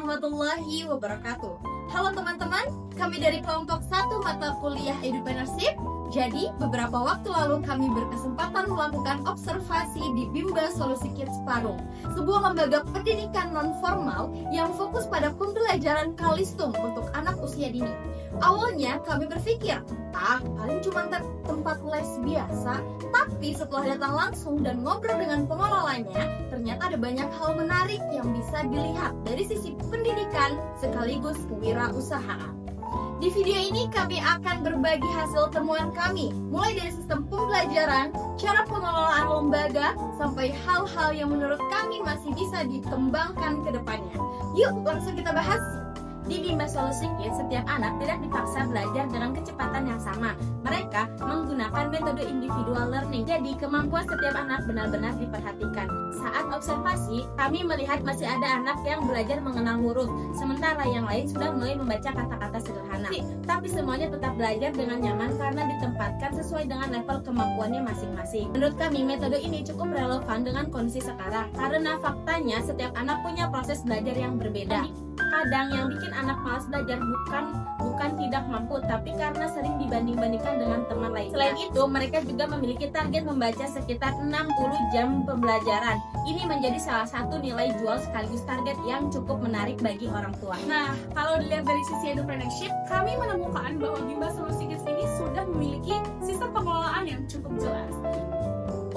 warahmatullahi wabarakatuh. Halo teman-teman, kami dari kelompok 1 mata kuliah Entrepreneurship. Jadi, beberapa waktu lalu kami berkesempatan melakukan observasi di Bimba Solusi Kids Parung, sebuah lembaga pendidikan non-formal yang fokus pada pembelajaran kalistung untuk anak usia dini. Awalnya kami berpikir, paling cuma tempat les biasa, tapi setelah datang langsung dan ngobrol dengan pengelolanya, ternyata ada banyak hal menarik yang bisa dilihat dari sisi pendidikan sekaligus kewirausahaan. Di video ini kami akan berbagi hasil temuan kami, mulai dari sistem pembelajaran, cara pengelolaan lembaga, sampai hal-hal yang menurut kami masih bisa dikembangkan ke depannya. Yuk langsung kita bahas. Di Bimba Solusi Kids, setiap anak tidak dipaksa belajar dengan kecepatan yang sama. Mereka menggunakan metode individual learning, jadi kemampuan setiap anak benar-benar diperhatikan. Saat observasi, kami melihat masih ada anak yang belajar mengenal huruf, sementara yang lain sudah mulai membaca kata-kata sederhana. Tapi semuanya tetap belajar dengan nyaman karena ditempatkan sesuai dengan level kemampuannya masing-masing. Menurut kami, metode ini cukup relevan dengan kondisi sekarang, karena faktanya setiap anak punya proses belajar yang berbeda. Kadang yang bikin anak malas belajar bukan tidak mampu, tapi karena sering dibanding-bandingkan dengan teman lain. Selain itu, mereka juga memiliki target membaca sekitar 60 jam pembelajaran. Ini menjadi salah satu nilai jual sekaligus target yang cukup menarik bagi orang tua. Nah, kalau dilihat dari sisi entrepreneurship, kami menemukan bahwa Bimba Solusi Kids ini sudah memiliki sistem pengelolaan yang cukup jelas.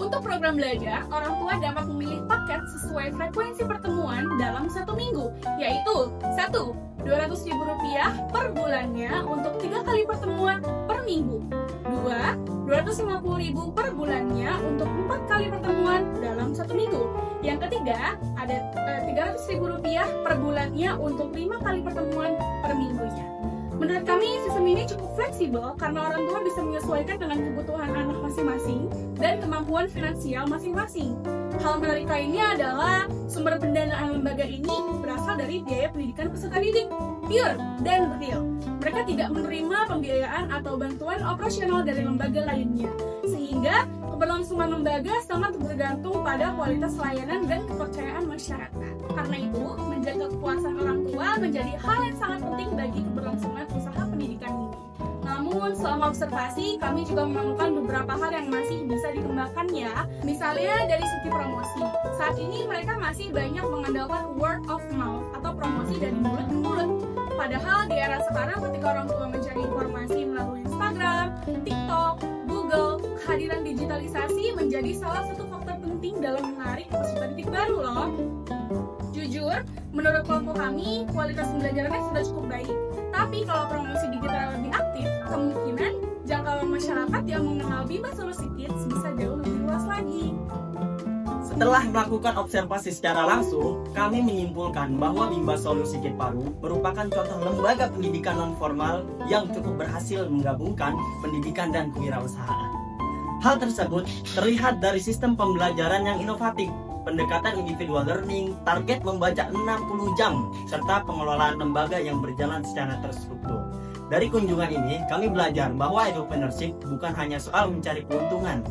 Untuk program belajar, orang tua dapat memilih paket sesuai frekuensi pertemuan dalam 1 minggu, yaitu 1. Rp200.000 per bulannya untuk 3 kali pertemuan per minggu. 2. Rp250.000 per bulannya untuk 4 kali pertemuan dalam 1 minggu. Yang ketiga, ada Rp300.000 per bulannya untuk 5 kali pertemuan per minggunya. Menurut kami, sistem ini cukup fleksibel karena orang tua bisa menyesuaikan dengan kebutuhan anak masing-masing dan kemampuan finansial masing-masing. Hal menarik lainnya adalah sumber pendanaan lembaga ini berasal dari biaya pendidikan peserta didik, pure dan real. Mereka tidak menerima pembiayaan atau bantuan operasional dari lembaga lainnya, sehingga keberlangsungan lembaga sangat bergantung pada kualitas layanan dan kepercayaan masyarakat. Karena itu, menjaga kepuasan orang tua menjadi hal yang sangat penting bagi keberlangsungan usaha pendidikan ini. Namun, selama observasi, kami juga menemukan beberapa hal yang masih bisa dikembangkan ya. Misalnya dari segi promosi. Saat ini mereka masih banyak mengandalkan word of mouth atau promosi dari mulut ke mulut. Padahal di era sekarang ketika orang tua mencari informasi melalui Instagram, TikTok, Google, kehadiran digitalisasi menjadi salah satu faktor penting dalam menarik peserta didik baru loh. Jujur, menurut kelompok kami, kualitas pembelajarannya sudah cukup baik. Tapi kalau promosi digital lebih aktif, kemungkinan jangkauan masyarakat yang mengenal Bimba Solusi Kids bisa jauh lebih luas lagi. Setelah melakukan observasi secara langsung, kami menyimpulkan bahwa Bimba Solusi Kids Parung merupakan contoh lembaga pendidikan non-formal yang cukup berhasil menggabungkan pendidikan dan kewirausahaan. Hal tersebut terlihat dari sistem pembelajaran yang inovatif, pendekatan individual learning, target membaca 60 jam, serta pengelolaan lembaga yang berjalan secara terstruktur. Dari kunjungan ini, kami belajar bahwa entrepreneurship bukan hanya soal mencari keuntungan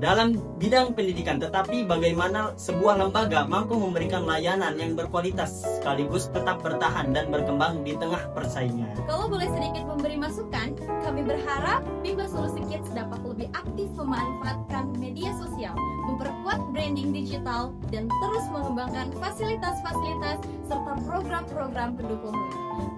dalam bidang pendidikan, tetapi bagaimana sebuah lembaga mampu memberikan layanan yang berkualitas sekaligus tetap bertahan dan berkembang di tengah persaingan. Kalau boleh sedikit memberi masukan, kami berharap Bimba Solusi Kids dapat lebih aktif memanfaatkan media sosial, memperkuat branding digital, dan terus mengembangkan fasilitas-fasilitas serta program-program pendukungnya.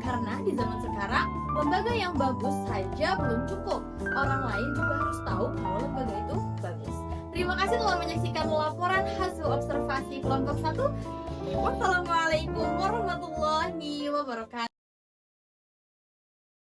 Karena di zaman sekarang, lembaga yang bagus saja belum cukup. Orang lain juga harus tahu kalau lembaga itu bagus. Terima kasih telah menyaksikan laporan hasil observasi kelompok 1. Wassalamualaikum warahmatullahi wabarakatuh.